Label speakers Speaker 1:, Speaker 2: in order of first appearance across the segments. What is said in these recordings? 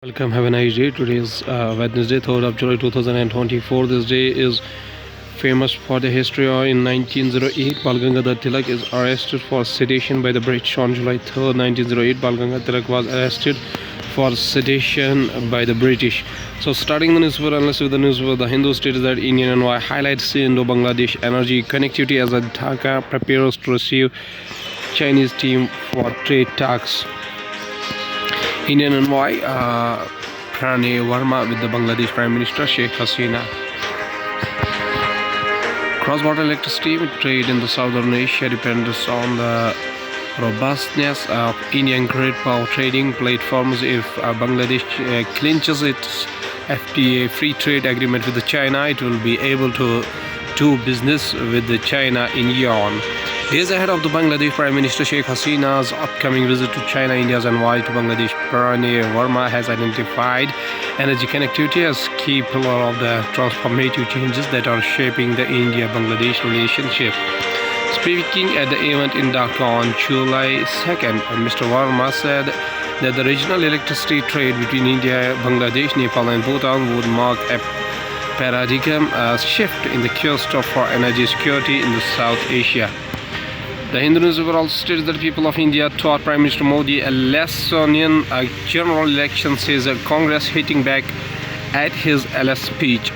Speaker 1: Welcome, have a nice day. Today is Wednesday, 3rd of July 2024. This day is famous for the history. In 1908, Bal Gangadhar Tilak is arrested for sedition by the British. On July 3rd, 1908, Bal Gangadhar Tilak was arrested for sedition by the British. So, starting the newspaper, unless with the newspaper, the Hindu states that Indian Envoy highlights Indo-Bangladesh energy connectivity as Dhaka prepares to receive Chinese team for trade talks. Indian envoy Pranay Verma with the Bangladesh Prime Minister Sheikh Hasina. Cross-border electricity trade in the Southern Asia depends on the robustness of Indian grid power trading platforms. If Bangladesh clinches its FTA free trade agreement with China, it will be able to do business with China in yuan. Days ahead of the Bangladesh Prime Minister Sheikh Hasina's upcoming visit to China, India's envoy to Bangladesh Pranay Verma has identified energy connectivity as key pillar of the transformative changes that are shaping the India-Bangladesh relationship. Speaking at the event in Dhaka on July 2nd, Mr. Verma said that the regional electricity trade between India, Bangladesh, Nepal and Bhutan would mark a paradigm shift in the quest for energy security in the South Asia. The Hindu newspaper also states that people of India taught Prime Minister Modi a lesson in general election, says Congress hitting back at his LS speech.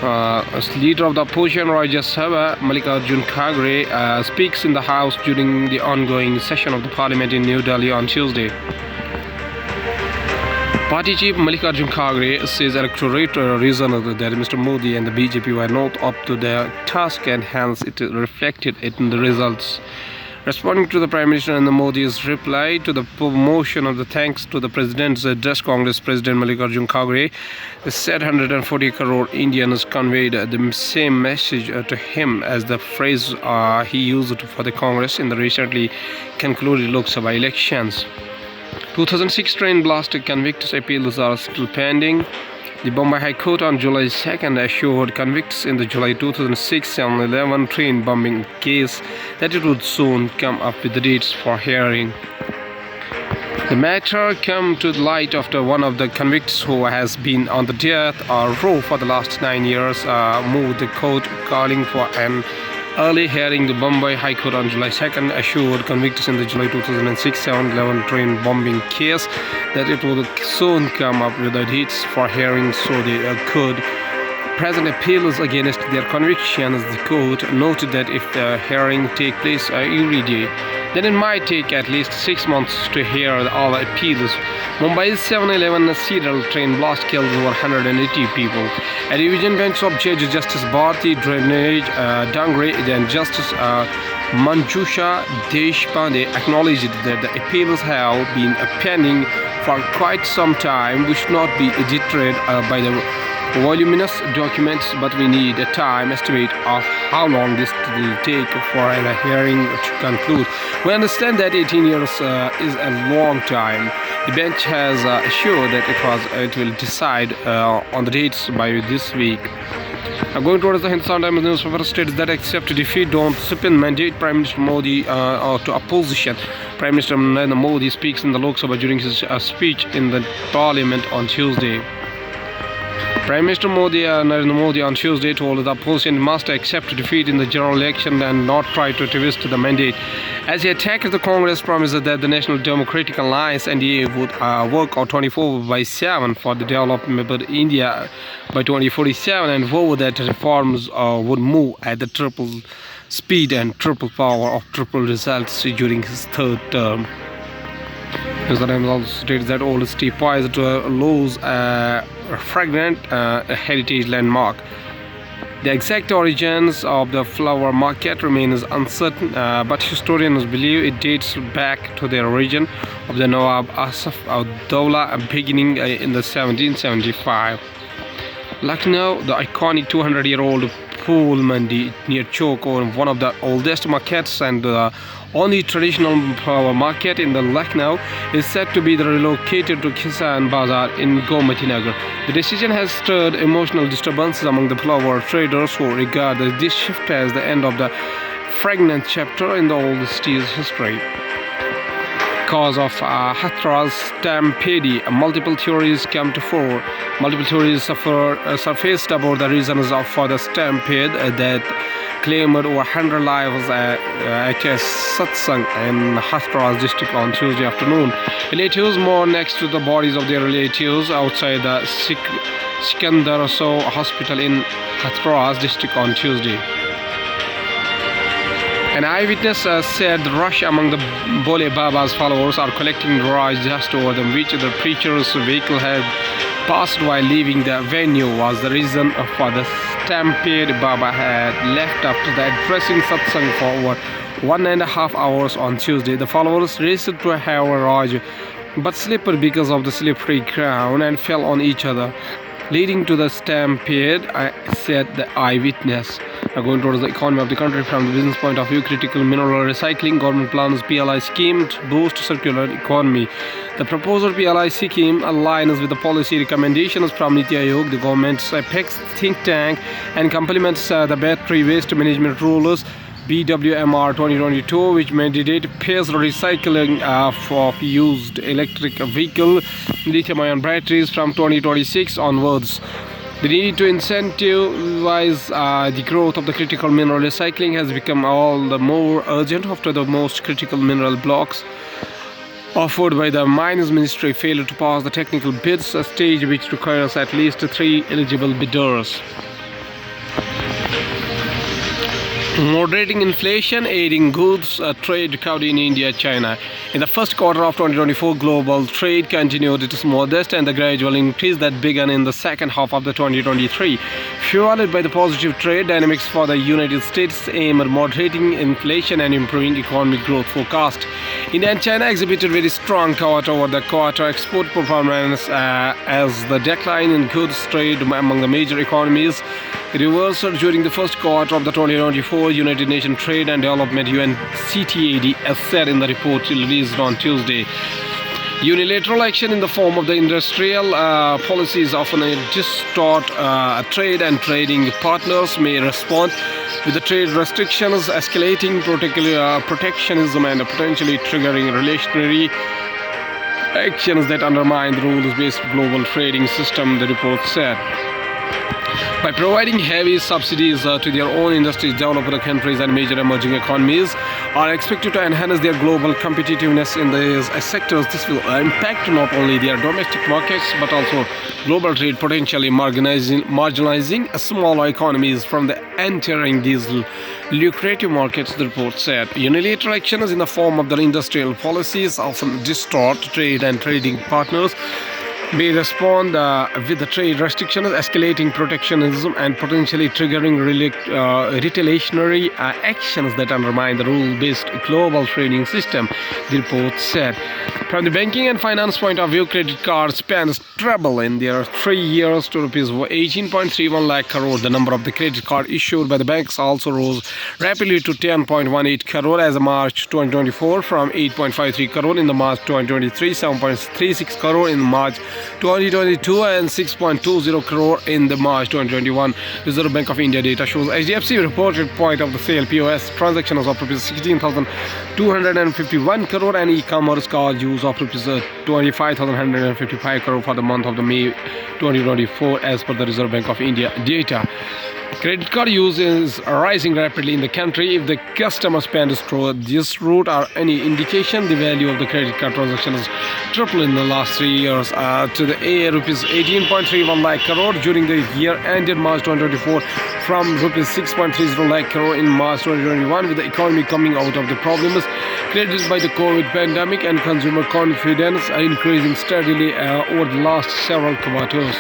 Speaker 1: As leader of the opposition Rajya Sabha, Mallikarjun Kharge, speaks in the House during the ongoing session of the Parliament in New Delhi on Tuesday. Party chief Mallikarjun Kharge says electorate reasoned that Mr. Modi and the BJP were not up to their task and hence it reflected in the results. Responding to the Prime Minister and the Modi's reply to the promotion of the thanks to the President's address, Congress President Mallikarjun Kharge said 140 crore Indians conveyed the same message to him as the phrase he used for the Congress in the recently concluded Lok Sabha elections. 2006 train blast convicts appeals are still pending. The Bombay High Court on July 2nd assured convicts in the July 2006 711 train bombing case that it would soon come up with the dates for hearing. The matter came to light after one of the convicts, who has been on the death row for the last 9 years, moved the court calling for an early hearing. The Bombay High Court on July 2nd assured convicts in the July 2006 711 train bombing case that it would soon come up with the dates for hearing so they could present appeals against their convictions. The court noted that if the hearing take place every day, then it might take at least 6 months to hear all appeals. Mumbai's 711 serial train blast killed over 180 people. A division bench of Judge Justice Bharti Dangre and Justice Manjusha Deshpande acknowledged that the appeals have been pending for quite some time. We should not be deterred by the voluminous documents, but we need a time estimate of how long this will take for a hearing to conclude. We understand that 18 years is a long time. The bench has assured that it will decide on the dates by this week. Going towards the Hindustan Times newspaper states that accept defeat, don't spin mandate Prime Minister Modi to opposition. Prime Minister Narendra Modi speaks in the Lok Sabha during his speech in the Parliament on Tuesday. Prime Minister Narendra Modi on Tuesday told the opposition must accept defeat in the general election and not try to twist the mandate. As he attacked the Congress promise that the National Democratic Alliance NDA would work out 24/7 for the development of India by 2047 and vowed that reforms would move at the triple speed and triple power of triple results during his third term. The Times also states that Old City poised to lose a fragrant heritage landmark. The exact origins of the flower market remains uncertain, but historians believe it dates back to the origin of the Nawab Asaf Ad-Daula beginning in the 1775. Lucknow, the iconic 200-year-old Phool Mandi near Chowk, one of the oldest markets and the only traditional flower market in the Lucknow, is said to be relocated to Kisan Bazar in Gomati Nagar. The decision has stirred emotional disturbances among the flower traders, who regard this shift as the end of the fragrant chapter in the old city's history. cause of Hathras stampede. Multiple theories come to fore. Multiple theories surfaced about the reasons for the stampede that claimed over 100 lives at a satsang in Hathras district on Tuesday afternoon. Relatives mourned next to the bodies of their relatives outside the Sikandar hospital in Hathras district on Tuesday. An eyewitness said the rush among the Bole Baba's followers are collecting garage dust over them, which the preacher's vehicle had passed while leaving the venue was the reason for the stampede. Baba had left after the addressing satsang for over 1.5 hours on Tuesday. The followers raced to have a Raj but slipped because of the slippery ground and fell on each other, leading to the stampede, said the eyewitness. Going towards the economy of the country from the business point of view, critical mineral recycling, government plans PLI scheme to boost circular economy. The proposed PLI scheme aligns with the policy recommendations from Niti Aayog, the government's apex think tank, and complements the battery waste management rules BWMR 2022, which mandate phased recycling of used electric vehicle lithium-ion batteries from 2026 onwards. The need to incentivize the growth of the critical mineral recycling has become all the more urgent after the most critical mineral blocks offered by the Mines Ministry failed to pass the technical bids, a stage which requires at least 3 eligible bidders. Moderating inflation, aiding goods trade recovery in India, China. In the first quarter of 2024, global trade continued its modest and the gradual increase that began in the second half of the 2023, fueled by the positive trade dynamics for the United States aimed at moderating inflation and improving economic growth forecast. India and China exhibited very strong quarter-over-quarter export performance as the decline in goods trade among the major economies reversed during the first quarter of the 2024. United Nations Trade and Development UNCTAD as said in the report released on Tuesday. Unilateral action in the form of the industrial policies often distort trade, and trading partners may respond with the trade restrictions escalating protectionism and potentially triggering relationary actions that undermine the rules-based global trading system, the report said. By providing heavy subsidies to their own industries, developed countries and major emerging economies are expected to enhance their global competitiveness in these sectors. This will impact not only their domestic markets but also global trade, potentially marginalizing smaller economies from entering these lucrative markets, the report said. Unilateral actions in the form of the industrial policies often distort trade, and trading partners may respond with the trade restrictions, escalating protectionism and potentially triggering retaliatory actions that undermine the rule-based global trading system, the report said. From the banking and finance point of view, credit card spends treble in their 3 years to rupees 18.31 lakh crore. The number of the credit card issued by the banks also rose rapidly to 10.18 crore as of March 2024 from 8.53 crore in the March 2023, 7.36 crore in March 2022 and 6.20 crore in the March 2021. Reserve Bank of India data shows HDFC reported point of the sale POS transactions of rupees 16,251 crore and e-commerce card use of rupees 25,155 crore for the month of the May 2024 as per the Reserve Bank of India data. Credit card use is rising rapidly in the country. If the customer spends through this route or any indication, the value of the credit card transactions tripled in the last 3 years to the rupees 18.31 lakh crore during the year ended March 2024 from rupees 6.30 lakh crore in March 2021, with the economy coming out of the problems created by the COVID pandemic and consumer confidence increasing steadily over the last several quarters.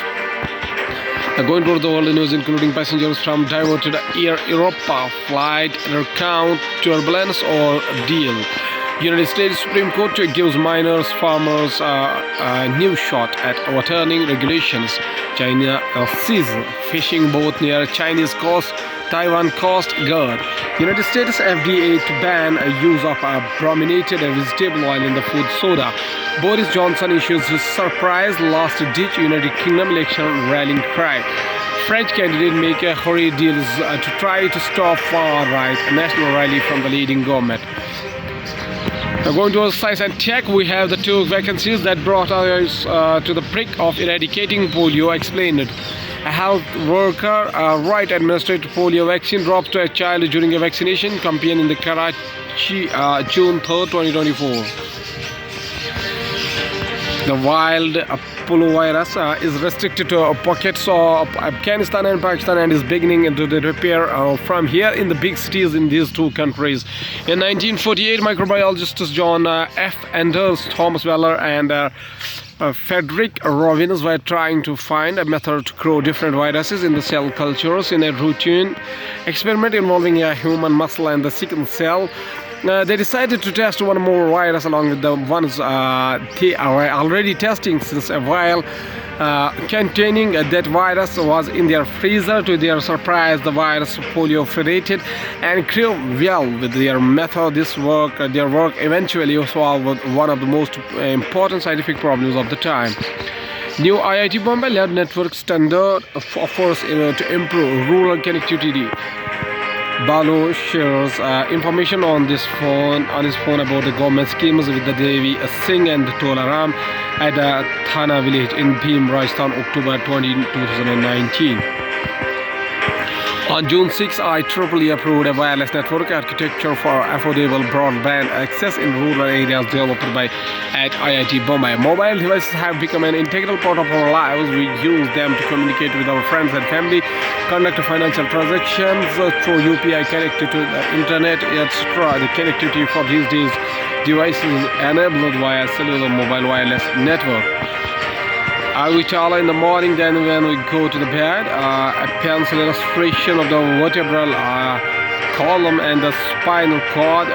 Speaker 1: Going to the world news, including passengers from diverted Air Europa flight recount turbulence or deal. United States Supreme Court gives minors farmers a new shot at overturning regulations. China seizes fishing boat near Chinese coast, Taiwan coast guard. United States FDA to ban use of brominated vegetable oil in the food soda. Boris Johnson issues his surprise last-ditch United Kingdom election rallying cry. French candidate make a hurried deals to try to stop far-right national rally from the leading government. Now going towards science and tech, we have the two vacancies that brought us to the brink of eradicating polio explained. A health worker right administered polio vaccine dropped to a child during a vaccination campaign in the Karachi, June 3rd, 2024. The wild poliovirus is restricted to pockets of Afghanistan and Pakistan and is beginning to repair from here in the big cities in these two countries. In 1948, microbiologists John F. Anders, Thomas Weller, and Frederick Robbins were trying to find a method to grow different viruses in the cell cultures in a routine experiment involving a human muscle and the sickle cell. They decided to test one more virus along with the ones they are already testing since a while. Containing that virus was in their freezer. To their surprise, the virus proliferated and grew well with their method. Their work eventually solved one of the most important scientific problems of the time. New IIT Bombay led network standard offers to improve rural connectivity. Balu shares information on his phone about the government schemes with the Devi Singh and Tola Ram at Thana village in Bhim, Rajasthan, October 2019. On June 6, IEEE approved a wireless network architecture for affordable broadband access in rural areas developed by at IIT Bombay. Mobile devices have become an integral part of our lives. We use them to communicate with our friends and family, conduct financial transactions through UPI connected to the internet, etc. The connectivity for these days devices is enabled via cellular mobile wireless network. We tell in the morning, then when we go to the bed, a pencil illustration of the vertebral column and the spinal cord.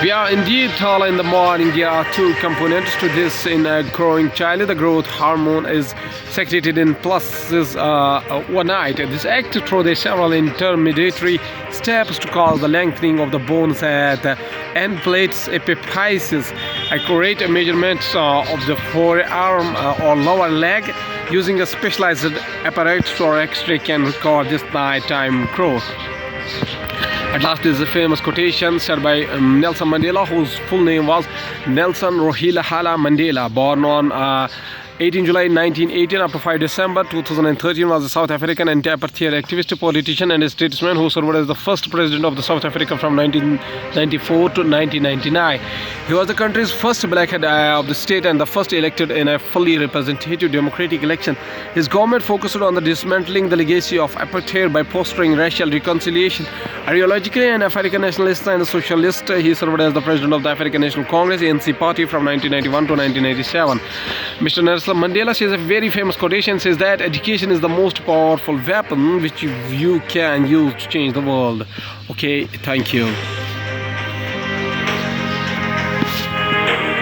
Speaker 1: We are indeed tall in the morning. There are two components to this in a growing child. The growth hormone is secreted in pulses overnight. This acts through the several intermediary steps to cause the lengthening of the bones at end plates, epiphysis. Accurate measurements of the forearm or lower leg using a specialized apparatus or X-ray can record this nighttime growth. At last is a famous quotation said by Nelson Mandela, whose full name was Nelson Rolihlahla Mandela, born on 18 July 1918 up to 5 December 2013, was a South African anti-apartheid activist, politician and statesman who served as the first president of the South Africa from 1994 to 1999. He was the country's first black head of the state and the first elected in a fully representative democratic election. His government focused on the dismantling the legacy of apartheid by fostering racial reconciliation. Ideologically an African nationalist and a socialist, he served as the president of the African National Congress ANC party from 1991 to 1997. Mr. Nelson Mandela says a very famous quotation, says that education is the most powerful weapon which you can use to change the world. Okay, thank you.